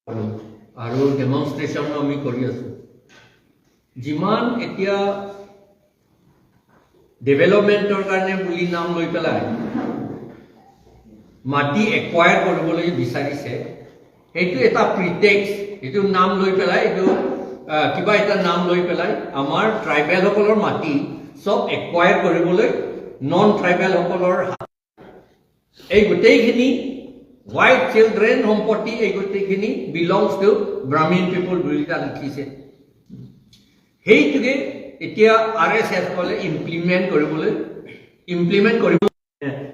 আৰু ডেমনষ্ট্ৰেশ্যন আমি কৰি আছো যিমান এতিয়া ডেভেলপমেণ্টৰ কাৰণে বুলি নাম লৈ পেলাই মাটি একুৱায়াৰ কৰিবলৈ বিচাৰিছে সেইটো এটা প্ৰিটেক্স এইটো নাম লৈ পেলাই এইটো কিবা এটা নাম লৈ পেলাই আমাৰ ট্ৰাইবেলসকলৰ মাটি সব একুৱায়াৰ কৰিবলৈ নন ট্ৰাইবেলসকলৰ এই গোটেইখিনি white children সম্পত্তি এই গোটেইখিনি belongs to Brahmin people বুলি তাত লিখিছে সেইটোকে এতিয়া RSS কলে ইমপ্লিমেন্ট কৰিবলৈ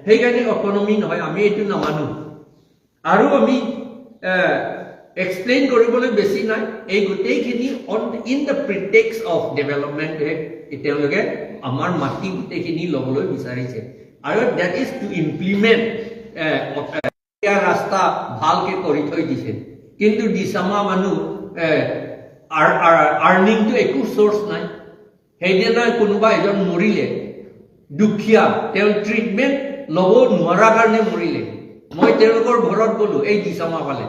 সেইকাৰণে অট'নমি নহয় আমি এইটো নামানো আৰু আমি এক্সপ্লেইন কৰিবলৈ বেছি নাই এই গোটেইখিনি ইন দ্য প্ৰিটেক্স অফ ডেভেলপমেণ্ট তেওঁলোকে আমাৰ মাটি গোটেইখিনি ল'বলৈ বিচাৰিছে আৰু দ্যাট ইজ টু ইমপ্লিমেণ্ট ৰাস্তা ভালকে কৰি থৈ দিছে কিন্তু দিছামা মানুহ আৰ্নিংটো একো চ'ৰ্চ নাই সেইদিনা কোনোবা এজন মৰিলে দুখীয়া তেওঁ ট্ৰিটমেণ্ট ল'ব নোৱাৰা কাৰণে মৰিলে মই তেওঁলোকৰ ঘৰত গ'লো এই দিছামা ফালে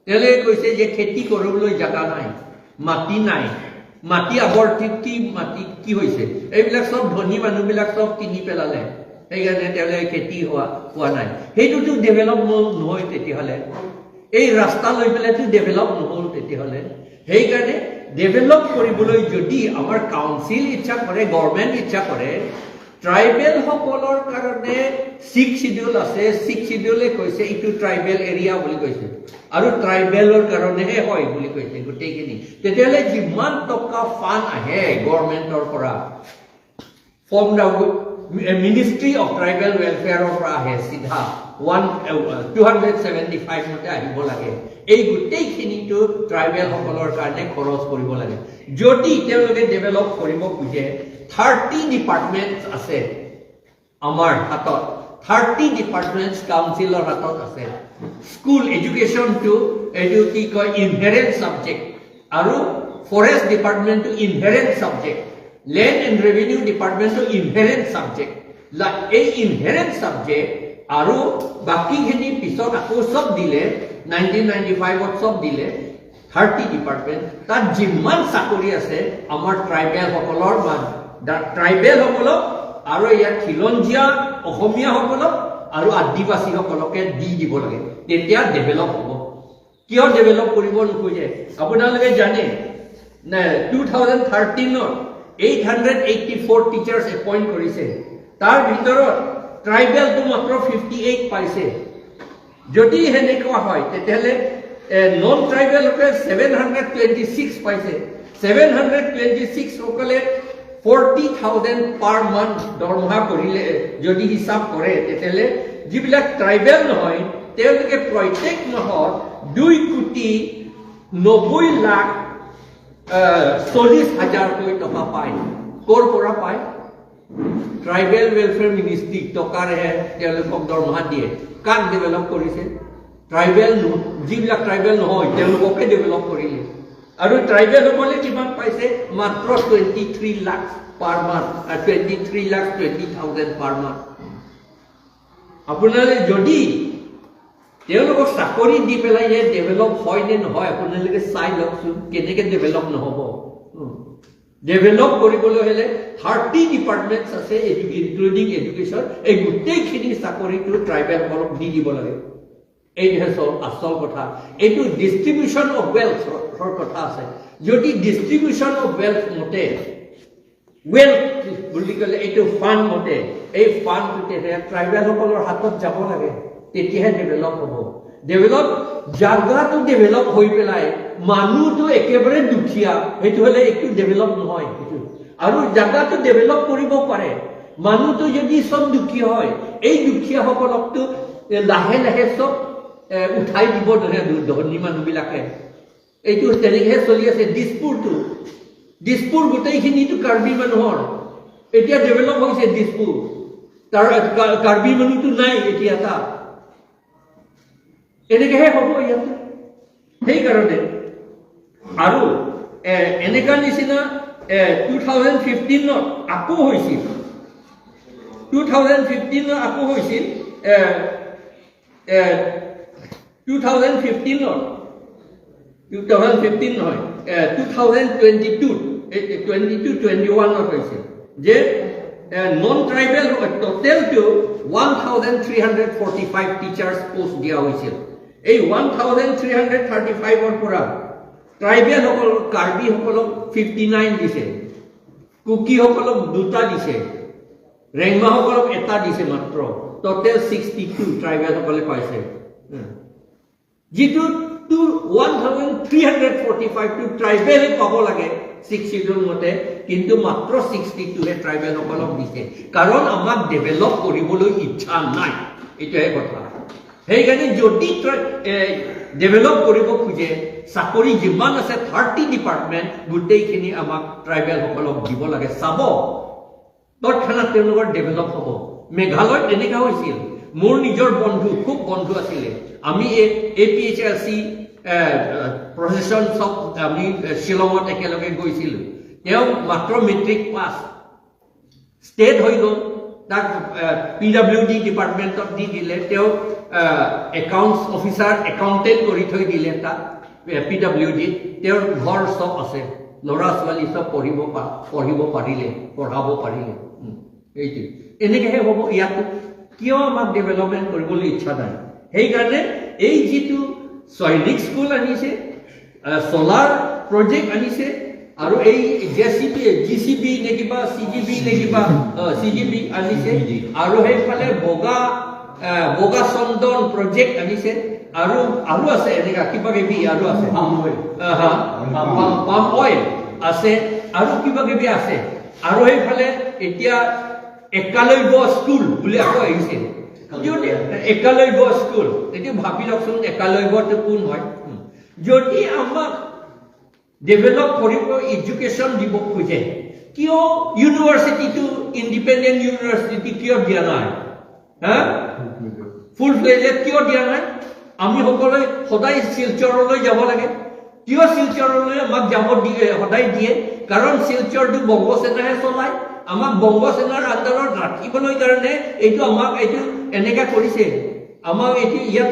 তেওঁলোকে কৈছে যে খেতি কৰিবলৈ জাগা নাই মাটি নাই মাটি আৱৰ্তিত মাটি কি হৈছে এইবিলাক চব ধনী মানুহবিলাক চব কিনি পেলালে সেইকাৰণে তেওঁলোকে খেতি হোৱা নাই সেইটোতো ডেভেলপ নহয় তেতিয়াহ'লে এই ৰাস্তা লৈ পেলাইতো ডেভেলপ নহ'ল তেতিয়াহ'লে সেইকাৰণে ডেভেলপ কৰিবলৈ যদি আমাৰ কাউন্সিল ইচ্ছা কৰে গভৰ্ণমেণ্ট ইচ্ছা কৰে ট্ৰাইবেল সকলৰ কাৰণে 6 শিডিউল আছে 6 শিডিউলে কৈছে এইটো ট্ৰাইবেল এৰিয়া বুলি কৈছে আৰু ট্ৰাইবেলৰ কাৰণেহে হয় বুলি কৈছে গোটেইখিনি তেতিয়াহ'লে যিমান টকা ফাণ্ড আহে গভৰ্ণমেণ্টৰ পৰা from the Ministry of Tribal Welfare of আহে সিধা 275 মতে আহিব লাগে এই গোটেইখিনিটো ট্ৰাইবেল সকলৰ কাৰণে খৰচ কৰিব লাগে যদি তেওঁলোকে ডেভেলপ কৰিব খুজে 30 ডিপাৰ্টমেণ্টছ আছে আমাৰ হাতত 30 ডিপাৰ্টমেণ্টছ কাউন্সিলৰ হাতত আছে স্কুল এডুকেশ্যনটো এইটো কি কয় ইনহেৰেণ্ট ছাবজেক্ট আৰু ফৰেষ্ট ডিপাৰ্টমেণ্টটো inherent subject Land and Revenue Department to inherent subject. Like a inherent subject, aru baki khini pisot ako sob dile 1995 ot sob dile 30 department. Tat jiman sakori ase amar tribal hokolor man. That tribal hokolok aru ya khilonjia ohomia hokolok aru adivasi hokoloke di dibo lage. Tetia develop hobo. Kiyo develop koribo nukhoje. Apunalage jane na 2013 ot 884 teachers appoint কৰিছে তাৰ ভিতৰত tribal তো মাত্ৰ 58 পাইছে যদি হেনেকুৱা হয় তেতিয়াহ'লে নন ট্ৰাইবেল লোকে 726 পাইছে 726 সকলে 40,000 পাৰ মান্থ দৰমহা কৰিলে যদি হিচাপ কৰে তেতিয়াহ'লে যিবিলাক ট্ৰাইবেল নহয় তেওঁলোকে প্ৰত্যেক মাহত 2 কোটি 90 লাখ 40,000 টকা পায় কৰ পৰা পায় ট্ৰাইবেল ওয়েলফেয়াৰ মিনিষ্ট্ৰি টকাৰে তেওঁলোকক দৰমহা দিয়ে কাক ডেভেলপ কৰিছে ট্ৰাইবেল যিবিলাক ট্ৰাইবেল নহয় তেওঁলোককে ডেভেলপ কৰিলে আৰু ট্ৰাইবেল সকলে কিমান পাইছে মাত্ৰ 23 lakh per month 23 lakh 20,000 per month আপোনালোকে যদি তেওঁলোকক চাকৰি দি পেলাই যে ডেভেলপ হয় নে নহয় আপোনালোকে চাই লওকচোন কেনেকৈ ডেভেলপ নহ'ব ডেভেলপ কৰিবলৈ হ'লে 30 ডিপাৰ্টমেণ্টছ আছে ইনক্লুডিং এডুকেশ্যন এই গোটেইখিনি চাকৰিটো ট্ৰাইবেলসকলক দি দিব লাগে এইটোহে আচল কথা এইটো ডিষ্ট্ৰিবিউশ্যন অফ ৱেল্থৰ কথা আছে যদি ডিষ্ট্ৰিবিউশ্যন অফ ৱেল্থ মতে ৱেল্থ বুলি ক'লে এইটো ফাণ্ড মতে এই ফাণ্ডটো ট্ৰাইবেলসকলৰ হাতত যাব লাগে তেতিয়াহে ডেভেলপ হ'ব ডেভেলপ জাগাটো ডেভেলপ হৈ পেলাই মানুহটো একেবাৰে দুখীয়া সেইটো হ'লে একটু ডেভেলপ নহয় সেইটো আৰু জাগাটো ডেভেলপ কৰিব পাৰে মানুহটো যদি সব দুখীয়া হয় এই দুখীয়াসকলকতো লাহে লাহে সব উঠাই দিব ধনী মানুহবিলাকে এইটো তেনেকৈ চলি আছে দিছপুৰ গোটেইখিনিতো কাৰ্বি মানুহৰ এতিয়া ডেভেলপ হৈছে দিছপুৰ তাৰ কাৰ্বি মানুহটো নাই এতিয়া তাত এনেকৈহে হ'ব ইয়াতে সেইকাৰণে আৰু এনেকুৱা নিচিনা 2015 আকৌ হৈছিল 2015 আকৌ হৈছিল 2015 2015 নহয় 2022 21 হৈছিল যে non tribal total to 1345 teachers post দিয়া হৈছিল এই 1335 ৰ পৰা ট্ৰাইবেল সকল কাৰ্বি সকলক 59 দিছে কুকি সকলক 2টা দিছে ৰেংমা সকলক এটা দিছে মাত্ৰ টোটেল 62 ট্ৰাইবেল সকলে পাইছে যেটো 1345 টু ট্ৰাইবেল পাব লাগে 6 শিডিউল মতে কিন্তু মাত্ৰ 62 হে ট্ৰাইবেল সকলক দিছে কাৰণ আমাক ডেভেলপ কৰিবলৈ ইচ্ছা নাই এটাই কথা সেইকাৰণে যদি ডেভেলপ কৰিব খুজে চাকৰি যিমান আছে 30 ডিপাৰ্টমেণ্ট গোটেইখিনি আমাক ট্ৰাইবেল সকলক দিব লাগে চাব তৎক্ষণাৎ তেওঁলোকৰ ডেভেলপ হ'ব মেঘালয়ত এনেকুৱা হৈছিল মোৰ নিজৰ বন্ধু খুব বন্ধু আছিলে আমি APHLC প্ৰসেছন সব আমি শিলঙত একেলগে গৈছিলোঁ তেওঁ মাত্ৰ মেট্ৰিক পাছ ষ্টেট হৈ গ'ল তাক PWD ডিপাৰ্টমেণ্টত দি দিলে তেওঁ একাউণ্টছ অফিচাৰ একাউণ্টেণ্ট কৰি থৈ দিলে তাক PWD তেওঁৰ ঘৰ সব আছে ল'ৰা ছোৱালী সব পঢ়াব পাৰিলে এইটো এনেকৈহে হ'ব ইয়াত কিয় আমাক ডেভেলপমেণ্ট কৰিবলৈ ইচ্ছা নাই সেইকাৰণে এই যিটো সৈনিক স্কুল আনিছে সোলাৰ প্ৰজেক্ট আনিছে আৰু এই GCB নে কিবা CGB আনিছে আৰু সেইফালে বগা চন্দন প্ৰজেক্ট আনিছে আৰু আছে এনেকা কিবা কিবি আৰু আছে পাম অইল আছে আৰু কিবা কিবি আছে আৰু সেইফালে এতিয়া একালব্য স্কুল বুলি আকৌ আহিছে একালব্য স্কুল এতিয়া ভাবি লওকচোন একালব্যটো কোন হয় যদি আমাক ডেভেলপ কৰিব এডুকেশ্যন দিব খোজে কিয় ইউনিভাৰ্চিটিটো ইণ্ডিপেণ্ডেণ্ট ইউনিভাৰ্চিটি কিয় দিয়া নাই ফুল ফ্লেজেড কিয় দিয়া নাই আমি সকলোৱে সদায় শিলচৰলৈ যাব লাগে কিয় শিলচৰলৈ আমাক যাব দিয়ে সদায় দিয়ে কাৰণ শিলচৰটো বংগ সেনাহে চলায় আমাক বংগ সেনাৰ আণ্ডাৰত ৰাখিবলৈ কাৰণে এইটো আমাক এইটো এনেকা কৰিছে আমাক এইটো ইয়াত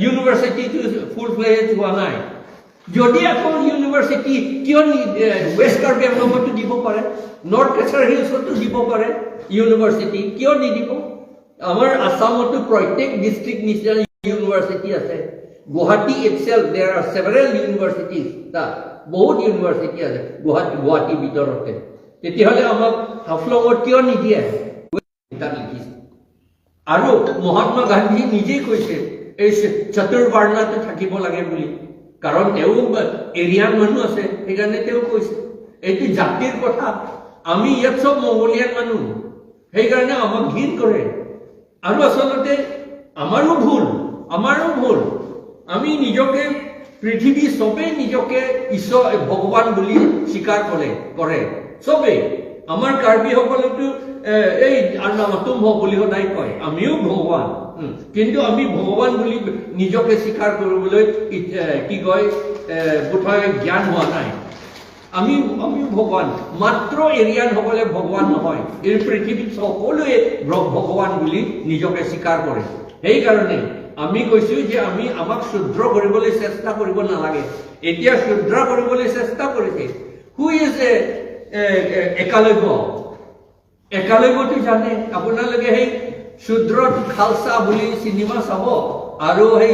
ইউনিভাৰ্চিটিটো ফুল ফ্লেজড হোৱা নাই যদি আকৌ ইউনিভাৰ্চিটি কিয় ৱেষ্ট কাৰ্বি আংলঙতো দিব পাৰে নৰ্থ কাছাৰ হিলছতো দিব পাৰে ইউনিভাৰ্চিটি কিয় নিদিব আমাৰ আসামতো প্ৰত্যেক ডিষ্ট্ৰিক্ট নিচিনা ইউনিভাৰ্চিটি আছে Guwahati itself there are several universities বহুত ইউনিভাৰ্চিটি আছে গুৱাহাটী ভিতৰতে তেতিয়াহ'লে আমাক হাফলঙত কিয় নিদিয়ে লিখিছে আৰু মহাত্মা গান্ধী নিজেই কৈছে এই চতুৰ্বৰ্ণটো থাকিব লাগে বুলি কাৰণ তেওঁ এৰিয়ান মানুহ আছে সেইকাৰণে তেওঁ কৈছে এইটো জাতিৰ কথা আমি ইয়াত সব মংগোলিয়ান মানুহ সেইকাৰণে আমাক ঘৃণ কৰে আৰু আচলতে আমাৰো ভুল আমি নিজকে পৃথিৱী সবেই নিজকে ঈশ্বৰ ভগৱান বুলি স্বীকাৰ কৰে সবেই আমাৰ কাৰ্বি সকলেতো এই নামতুম বুলি সদায় কয় আমিও ভগৱান কিন্তু আমি ভগৱান বুলি নিজকে স্বীকাৰ কৰিবলৈ কি কয় বোধহয় জ্ঞান হোৱা নাই আমি ভগৱান মাত্ৰ এৰিয়ান সকলে ভগৱান নহয় এই পৃথিৱীত সকলোৱে ভগৱান বুলি নিজকে স্বীকাৰ কৰে সেইকাৰণে আমি কৈছো যে আমাক শুদ্ধ কৰিবলৈ চেষ্টা কৰিব নালাগে এতিয়া শুদ্ধ কৰিবলৈ চেষ্টা কৰিছে হু ইজ একালব্যটো জানে আপোনালোকে সেই শুদ্ৰটো খালসা বুলি চিনেমা চাব আৰু সেই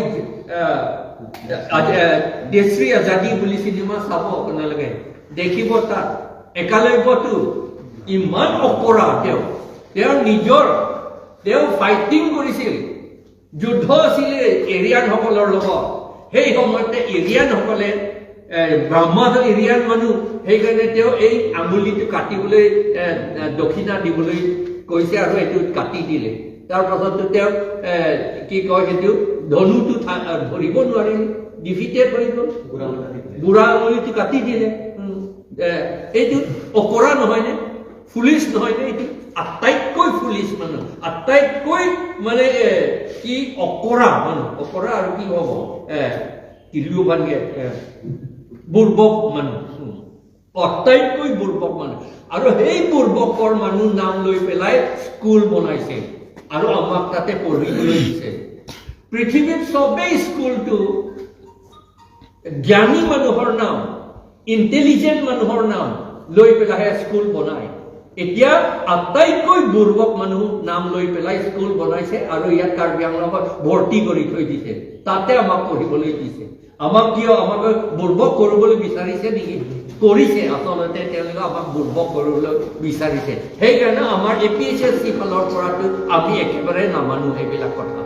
দেশশ্ৰী আজাদী বুলি চিনেমা চাব আপোনালোকে দেখিব তাত একালব্যটো ইমান অপৰা তেওঁ ফাইটিং কৰিছিল যুদ্ধ আছিলে এৰিয়ান সকলৰ লগত সেই সময়তে এৰিয়ান সকলে ব্ৰাহ্মণ এৰিয়ান মানুহ সেইকাৰণে তেওঁ এই আঙুলিটো কাটিবলৈ দক্ষিণা দিবলৈ কৈছে আৰু এইটো কাটি দিলে তাৰ পাছতো তেওঁ কি কয় সেইটো ধনুটো ধৰিব নোৱাৰিলে ডিফিটেড হৈ গ'ল বুঢ়া আঙুলিটো কাটি দিলে এইটো অপৰা নহয়নে ফুলিছ নহয়নে এইটো আটাইতকৈ ফুলিছ মানুহ আটাইতকৈ মানে কি অকৰা মানুহ অকৰা আৰু কি হ'ব কিলিও ভাঙে বুৰ্বক মানুহ আটাইতকৈ বুৰ্বক মানুহ আৰু সেই বুৰ্বকৰ মানুহ নাম লৈ পেলাই স্কুল বনাইছে আৰু আমাক তাতে পঢ়িবলৈ দিছে পৃথিৱীত সবেই স্কুলটো জ্ঞানী মানুহৰ নাম ইণ্টেলিজেণ্ট মানুহৰ নাম লৈ পেলাইহে স্কুল বনায় এতিয়া আটাইতকৈ বুৰ্বক মানুহ নাম লৈ পেলাই স্কুল বনাইছে আৰু ইয়াত কাৰ্বি আংলঙত ভৰ্তি কৰি থৈ দিছে তাতে আমাক পঢ়িবলৈ দিছে আমাক কিয় আমাক বুৰ্বক কৰিবলৈ বিচাৰিছে নেকি কৰিছে আচলতে তেওঁলোকে আমাক বুৰ্বক কৰিবলৈ বিচাৰিছে সেইকাৰণে আমাৰ APHSC ফালৰ পৰাটো আমি একেবাৰে নামানো সেইবিলাক কথা